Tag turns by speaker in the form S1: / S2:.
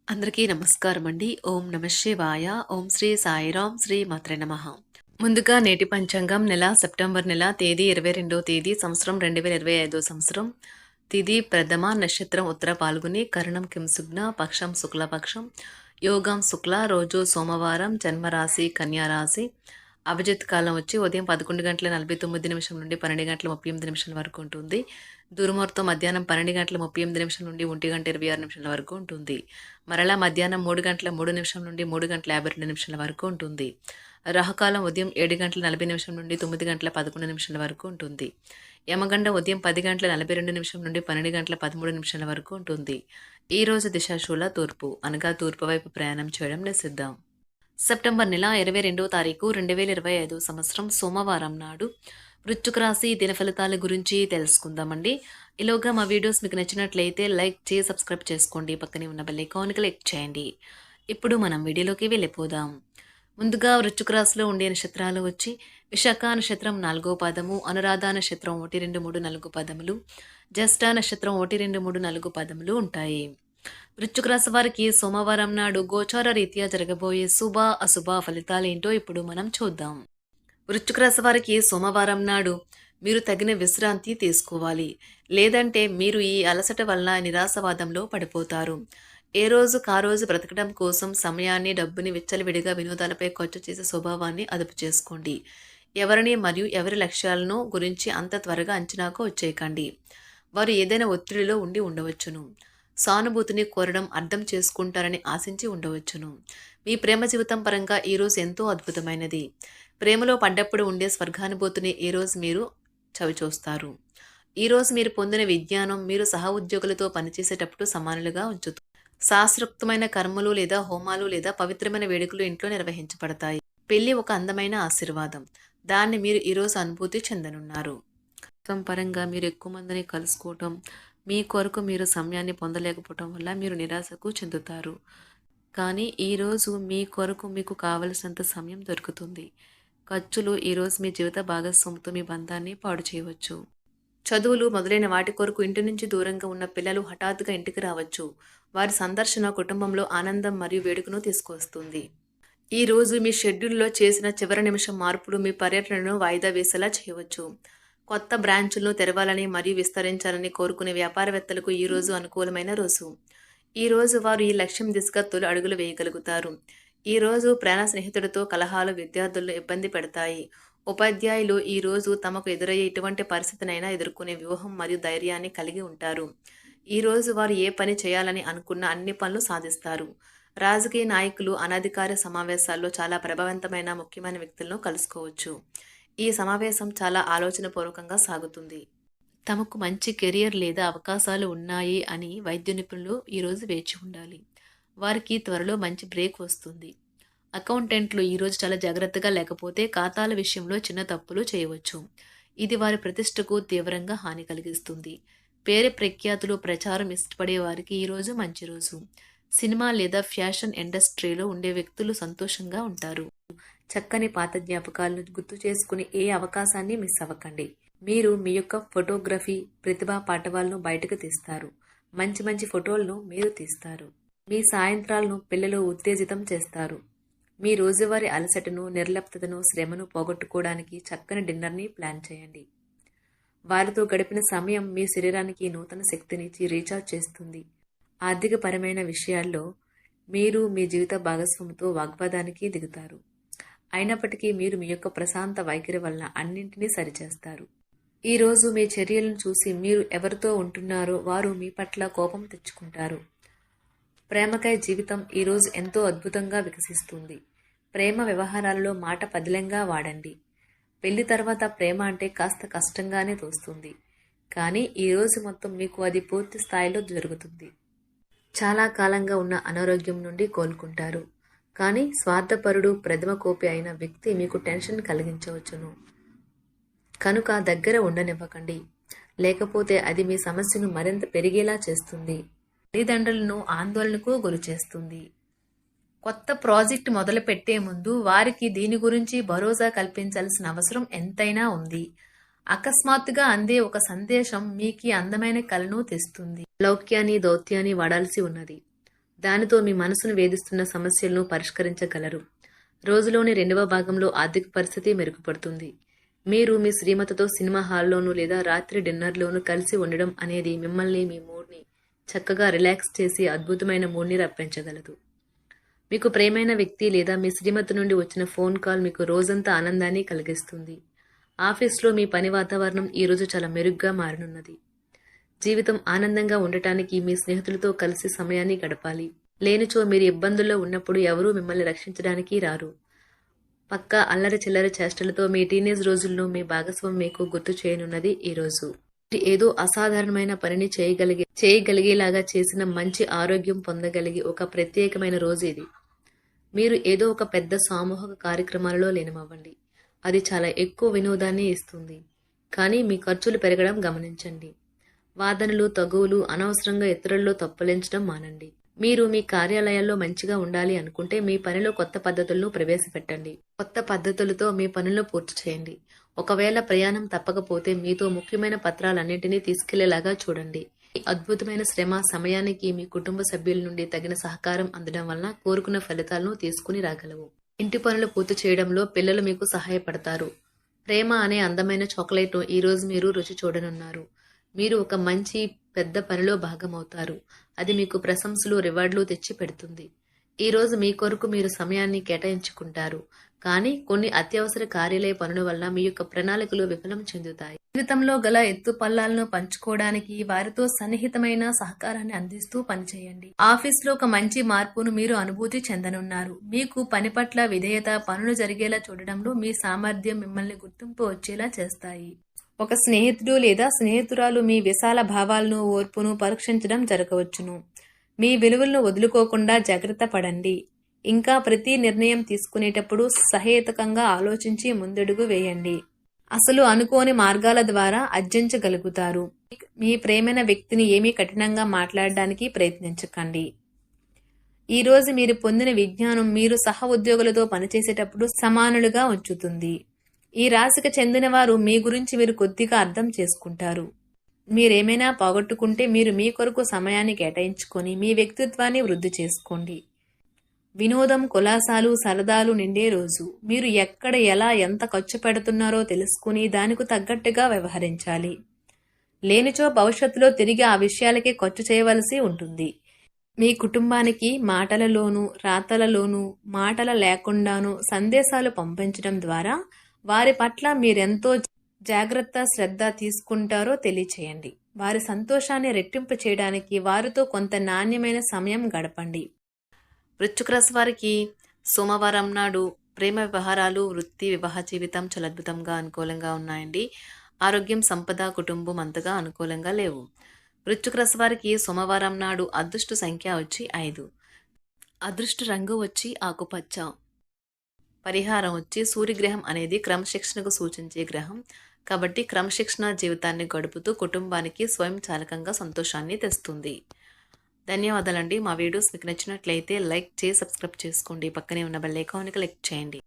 S1: అందరికీ నమస్కారం అండి. ఓం నమః శివాయ. ఓం శ్రీ సాయిరాం శ్రీ మాత్రే నమః. ముందుగా నేటి పంచాంగం నెల సెప్టెంబర్ నెల తేదీ 22వ తేదీ సంవత్సరం 2025 సంవత్సరం. తిథి ప్రథమ, నక్షత్రం ఉత్తర పాల్గొని, కరణం కింసుగ్న, పక్షం శుక్లపక్షం, యోగం శుక్ల, రోజు సోమవారం, జన్మరాశి కన్యా రాశి. అభిజిత్ కాలం వచ్చి ఉదయం 11:49 నుండి 12:38 వరకు ఉంటుంది. దుర్ముహూర్తం మధ్యాహ్నం 12:38 నుండి 1:26 వరకు ఉంటుంది. మరలా మధ్యాహ్నం 3:03 నుండి 3:52 వరకు ఉంటుంది. రాహుకాలం ఉదయం 7:40 నుండి 9:11 వరకు ఉంటుంది. యమగండ ఉదయం 10:42 నుండి 12:13 వరకు ఉంటుంది. ఈ రోజు దిశాశూల తూర్పు, అనగా తూర్పు వైపు ప్రయాణం చేయడం నిషిద్ధం. సెప్టెంబర్ నెల 22వ తారీఖు 2025 సంవత్సరం సోమవారం నాడు వృశ్చిక రాశి దిన ఫలితాల గురించి తెలుసుకుందామండి. ఈలోగా మా వీడియోస్ మీకు నచ్చినట్లయితే లైక్ చేసి సబ్స్క్రైబ్ చేసుకోండి. పక్కనే ఉన్న బెల్ ఐకాన్ క్లిక్ చేయండి. ఇప్పుడు మనం వీడియోలోకి వెళ్ళిపోదాం. ముందుగా వృశ్చిక రాశిలో ఉండే నక్షత్రాలు వచ్చి విశాఖ నక్షత్రం 4వ పాదము, అనురాధ నక్షత్రం 1, 2, 3, 4 పదములు, జ్యేష్ఠ నక్షత్రం 1, 2, 3, 4 పదములు ఉంటాయి. వృశ్చిక రాశి వారికి సోమవారం నాడు గోచార రీత్యా జరగబోయే శుభ అశుభ ఫలితాలేంటో ఇప్పుడు మనం చూద్దాం. వృశ్చిక రాశి వారికి సోమవారం నాడు మీరు తగిన విశ్రాంతి తీసుకోవాలి. లేదంటే మీరు ఈ అలసట వలన నిరాశవాదంలో పడిపోతారు. ఏ రోజు కారోజు బ్రతకడం కోసం సమయాన్ని, డబ్బుని విచ్చలవిడిగా వినోదాలపై ఖర్చు చేసే స్వభావాన్ని అదుపు చేసుకోండి. ఎవరిని మరియు ఎవరి లక్ష్యాలను గురించి అంత త్వరగా అంచనాకు వచ్చేయకండి. వారు ఏదైనా ఒత్తిడిలో ఉండి ఉండవచ్చును. సానుభూతిని కోరడం అర్థం చేసుకుంటారని ఆశించి ఉండవచ్చును. మీ ప్రేమ జీవితం పరంగా ఈరోజు ఎంతో అద్భుతమైనది. ప్రేమలో పడ్డప్పుడు ఉండే స్వర్గానుభూతిని ఈరోజు మీరు చవిచూస్తారు. ఈరోజు మీరు పొందిన విజ్ఞానం మీరు సహ ఉద్యోగులతో పనిచేసేటప్పుడు సమానులుగా ఉంచుతుంది. శాస్త్రోక్తమైన కర్మలు లేదా హోమాలు లేదా పవిత్రమైన వేడుకలు ఇంట్లో నిర్వహించబడతాయి. పెళ్లి ఒక అందమైన ఆశీర్వాదం. దాన్ని మీరు ఈరోజు అనుభూతి చెందనున్నారు. పరంగా మీరు ఎక్కువ మందిని కలుసుకోవటం, మీ కొరకు మీరు సమయాన్ని పొందలేకపోవటం వల్ల మీరు నిరాశకు చెందుతారు. కానీ ఈరోజు మీ కొరకు మీకు కావలసినంత సమయం దొరుకుతుంది. ఖర్చులు ఈరోజు మీ జీవిత భాగస్వామితో మీ బంధాన్ని పాడు చేయవచ్చు. చదువులు మొదలైన వాటి కొరకు ఇంటి నుంచి దూరంగా ఉన్న పిల్లలు హఠాత్తుగా ఇంటికి రావచ్చు. వారి సందర్శన కుటుంబంలో ఆనందం మరియు వేడుకను తీసుకొస్తుంది. ఈ రోజు మీ షెడ్యూల్లో చేసిన చివరి నిమిషం మార్పులు మీ పర్యటనను వాయిదా వేసేలా చేయవచ్చు. కొత్త బ్రాంచులను తెరవాలని మరియు విస్తరించాలని కోరుకునే వ్యాపారవేత్తలకు ఈరోజు అనుకూలమైన రోజు. ఈరోజు వారు ఈ లక్ష్యం దిశగా తొలి అడుగులు వేయగలుగుతారు. ఈరోజు ప్రాణ స్నేహితుడితో కలహాలు విద్యార్థులను ఇబ్బంది పెడతాయి. ఉపాధ్యాయులు ఈరోజు తమకు ఎదురయ్యే ఎటువంటి పరిస్థితినైనా ఎదుర్కొనే వ్యూహం మరియు ధైర్యాన్ని కలిగి ఉంటారు. ఈరోజు వారు ఏ పని చేయాలని అనుకున్న అన్ని పనులు సాధిస్తారు. రాజకీయ నాయకులు అనధికార సమావేశాల్లో చాలా ప్రభావవంతమైన ముఖ్యమైన వ్యక్తులను కలుసుకోవచ్చు. ఈ సమావేశం చాలా ఆలోచనపూర్వకంగా సాగుతుంది. తమకు మంచి కెరియర్ లేదా అవకాశాలు ఉన్నాయి అని వైద్య నిపుణులు ఈరోజు వేచి ఉండాలి. వారికి త్వరలో మంచి బ్రేక్ వస్తుంది. అకౌంటెంట్లు ఈరోజు చాలా జాగ్రత్తగా లేకపోతే ఖాతాల విషయంలో చిన్న తప్పులు చేయవచ్చు. ఇది వారి ప్రతిష్టకు తీవ్రంగా హాని కలిగిస్తుంది. పేరు ప్రఖ్యాతులు ప్రచారం ఇష్టపడే వారికి ఈరోజు మంచి రోజు. సినిమా లేదా ఫ్యాషన్ ఇండస్ట్రీలో ఉండే వ్యక్తులు సంతోషంగా ఉంటారు. చక్కని పాత జ్ఞాపకాలను గుర్తు చేసుకుని ఏ అవకాశాన్ని మిస్ అవ్వకండి. మీరు మీ యొక్క ఫోటోగ్రఫీ ప్రతిభా పాఠవాలను బయటకు తీస్తారు. మంచి మంచి ఫోటోలను మీరు తీస్తారు. మీ సాయంత్రాలను పిల్లలు ఉత్తేజితం చేస్తారు. మీ రోజువారీ అలసటను, నిర్లిప్తతను, శ్రమను పోగొట్టుకోవడానికి చక్కని డిన్నర్ని ప్లాన్ చేయండి. వారితో గడిపిన సమయం మీ శరీరానికి నూతన శక్తినిచ్చి రీఛార్జ్ చేస్తుంది. ఆర్థికపరమైన విషయాల్లో మీరు మీ జీవిత భాగస్వామితో వాగ్వాదానికి దిగుతారు. అయినప్పటికీ మీరు మీ యొక్క ప్రశాంత వైఖరి వలన అన్నింటినీ సరిచేస్తారు. ఈరోజు మీ చర్యలను చూసి మీరు ఎవరితో ఉంటున్నారో వారు మీ పట్ల కోపం తెచ్చుకుంటారు. ప్రేమకై జీవితం ఈరోజు ఎంతో అద్భుతంగా వికసిస్తుంది. ప్రేమ వ్యవహారాలలో మాట పదిలంగా వాడండి. పెళ్లి తర్వాత ప్రేమ అంటే కాస్త కష్టంగానే తోస్తుంది. కానీ ఈరోజు మొత్తం మీకు అది పూర్తి స్థాయిలో జరుగుతుంది. చాలా కాలంగా ఉన్న అనారోగ్యం నుండి కోలుకుంటారు. కానీ స్వార్థపరుడు, ప్రథమ కోపి అయిన వ్యక్తి మీకు టెన్షన్ కలిగించవచ్చును. కనుక దగ్గర ఉండనివ్వకండి. లేకపోతే అది మీ సమస్యను మరింత పెరిగేలా చేస్తుంది. తల్లిదండ్రులను ఆందోళనకు గురి చేస్తుంది. కొత్త ప్రాజెక్టు మొదలు పెట్టే ముందు వారికి దీని గురించి భరోసా కల్పించాల్సిన అవసరం ఎంతైనా ఉంది. అకస్మాత్తుగా అందే ఒక సందేశం మీకు అందమైన కలను తెస్తుంది. లౌక్యాన్ని, దౌత్యాన్ని వాడాల్సి ఉన్నది. దానితో మీ మనసును వేధిస్తున్న సమస్యలను పరిష్కరించగలరు. రోజులోని 2వ భాగంలో ఆర్థిక పరిస్థితి మెరుగుపడుతుంది. మీరు మీ శ్రీమతితో సినిమా హాల్లోనూ లేదా రాత్రి డిన్నర్లోనూ కలిసి ఉండడం అనేది మిమ్మల్ని మీ మూడ్ని చక్కగా రిలాక్స్ చేసి అద్భుతమైన మూడ్ని రప్పించగలదు. మీకు ప్రియమైన వ్యక్తి లేదా మీ శ్రీమతి నుండి వచ్చిన ఫోన్ కాల్ మీకు రోజంతా ఆనందాన్ని కలిగిస్తుంది. ఆఫీస్లో మీ పని వాతావరణం ఈరోజు చాలా మెరుగ్గా మారనున్నది. జీవితం ఆనందంగా ఉండటానికి మీ స్నేహితులతో కలిసి సమయాన్ని గడపాలి. లేనిచో మీరు ఇబ్బందుల్లో ఉన్నప్పుడు ఎవరూ మిమ్మల్ని రక్షించడానికి రారు. పక్కా అల్లరి చిల్లరి చేష్టలతో మీ టీనేజ్ రోజుల్లో మీ భాగస్వామి మీకు గుర్తు చేయనున్నది ఈరోజు. ఏదో అసాధారణమైన పనిని చేయగలిగేలాగా చేసిన మంచి ఆరోగ్యం పొందగలిగి ఒక ప్రత్యేకమైన రోజు ఇది. మీరు ఏదో ఒక పెద్ద సామూహిక కార్యక్రమాలలో లీనమవ్వండి. అది చాలా ఎక్కువ వినోదాన్ని ఇస్తుంది. కానీ మీ ఖర్చులు పెరగడం గమనించండి. వాదనలు తగువులు అనవసరంగా ఇతరుల్లో తప్పులించడం మానండి. మీరు మీ కార్యాలయాల్లో మంచిగా ఉండాలి అనుకుంటే మీ పనిలో కొత్త పద్ధతులను ప్రవేశపెట్టండి. కొత్త పద్ధతులతో మీ పనులను పూర్తి చేయండి. ఒకవేళ ప్రయాణం తప్పకపోతే మీతో ముఖ్యమైన పత్రాలన్నింటినీ తీసుకెళ్లేలాగా చూడండి. ఈ అద్భుతమైన శ్రమ సమయానికి మీ కుటుంబ సభ్యుల నుండి తగిన సహకారం అందడం వలన కోరుకున్న ఫలితాలను తీసుకుని రాగలవు. ఇంటి పనులు పూర్తి చేయడంలో పిల్లలు మీకు సహాయపడతారు. ప్రేమ అనే అందమైన చాక్లెట్ను ఈరోజు మీరు రుచి చూడనున్నారు. మీరు ఒక మంచి పెద్ద పనిలో భాగమవుతారు. అది మీకు ప్రశంసలు రివార్డులు తెచ్చి పెడుతుంది. ఈరోజు మీ కొరకు మీరు సమయాన్ని కేటాయించుకుంటారు. కానీ కొన్ని అత్యవసర కార్యాలయ పనుల వల్ల మీ యొక్క ప్రణాళికలు విఫలం చెందుతాయి. జీవితంలో గల ఎత్తు పల్లాలను పంచుకోవడానికి వారితో సన్నిహితమైన సహకారాన్ని అందిస్తూ పనిచేయండి. ఆఫీస్లో ఒక మంచి మార్పును మీరు అనుభూతి చెందనున్నారు. మీకు పని పట్ల విధేయత, పనులు జరిగేలా చూడడంలో మీ సామర్థ్యం మిమ్మల్ని గుర్తింపు వచ్చేలా చేస్తాయి. ఒక స్నేహితుడు లేదా స్నేహితురాలు మీ విశాల భావాలను, ఓర్పును పరీక్షించడం జరగవచ్చును. మీ విలువలను వదులుకోకుండా జాగ్రత్త పడండి. ఇంకా ప్రతి నిర్ణయం తీసుకునేటప్పుడు సహేతుకంగా ఆలోచించి ముందడుగు వేయండి. అసలు అనుకోని మార్గాల ద్వారా అర్జించగలుగుతారు. మీ ప్రేమైన వ్యక్తిని ఏమీ కఠినంగా మాట్లాడడానికి ప్రయత్నించకండి. ఈరోజు మీరు పొందిన విజ్ఞానం మీరు సహ ఉద్యోగులతో పనిచేసేటప్పుడు సమానులుగా ఉంచుతుంది. ఈ రాశికి చెందిన వారు మీ గురించి మీరు కొద్దిగా అర్థం చేసుకుంటారు. మీరేమైనా పోగొట్టుకుంటే మీరు మీ కొరకు సమయాన్ని కేటాయించుకొని మీ వ్యక్తిత్వాన్ని వృద్ధి చేసుకోండి. వినోదం, కులాసాలు, సరదాలు నిండే రోజు. మీరు ఎక్కడ, ఎలా, ఎంత ఖర్చు పెడుతున్నారో తెలుసుకుని దానికి తగ్గట్టుగా వ్యవహరించాలి. లేనిచో భవిష్యత్తులో తిరిగి ఆ విషయాలకే ఖర్చు చేయవలసి ఉంటుంది. మీ కుటుంబానికి మాటలలోనూ రాతలలోనూ మాటల లేకుండానూ సందేశాలు పంపించడం ద్వారా వారి పట్ల మీరెంతో జాగ్రత్త, శ్రద్ధ తీసుకుంటారో తెలియచేయండి. వారి సంతోషాన్ని రెట్టింపు చేయడానికి వారితో కొంత నాణ్యమైన సమయం గడపండి. వృశ్చిక రాశి వారికి సోమవారం నాడు ప్రేమ వ్యవహారాలు, వృత్తి, వివాహ జీవితం చాలా అద్భుతంగా అనుకూలంగా ఉన్నాయండి. ఆరోగ్యం, సంపద, కుటుంబం అంతగా అనుకూలంగా లేవు. వృశ్చిక రాశి వారికి సోమవారం నాడు అదృష్ట సంఖ్య వచ్చి 5. అదృష్ట రంగు వచ్చి ఆకుపచ్చ. పరిహారం వచ్చి సూర్యగ్రహం అనేది క్రమశిక్షణకు సూచించే గ్రహం. కాబట్టి క్రమశిక్షణ జీవితాన్ని గడుపుతూ కుటుంబానికి స్వయంచాలకంగా సంతోషాన్ని తెస్తుంది. ధన్యవాదాలండి. మా వీడియోస్ మీకు నచ్చినట్లయితే లైక్ చేసి సబ్స్క్రైబ్ చేసుకోండి. పక్కనే ఉన్న బెల్ ఐకాన్ని క్లిక్ చేయండి.